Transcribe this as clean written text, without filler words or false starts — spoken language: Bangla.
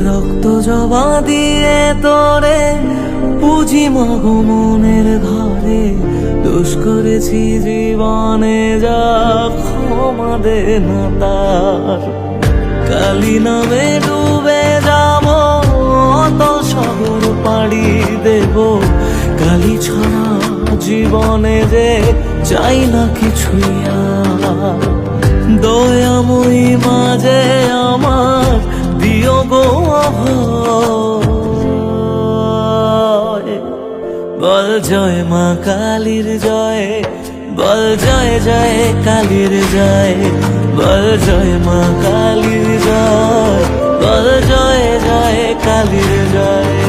রক্ত জবা দিয়ে তোরে পুজি মাগো মনের ঘরে, দোষ করেছি জীবনে যা ক্ষমা দে না তার। কালী নামে ডুবে যাব অতল সাগর পাড়ি দেব, কালী ছাড়া জীবনে যে চাই না কিছুই আর। দয়াময়ী মাঝে আমার দিও গো অভয়, বল জয় মা কালীর জয়, বল জয় জয় কালীর জয়, বল জয় মা কালীর জয়, বল জয় জয় কালীর জয়।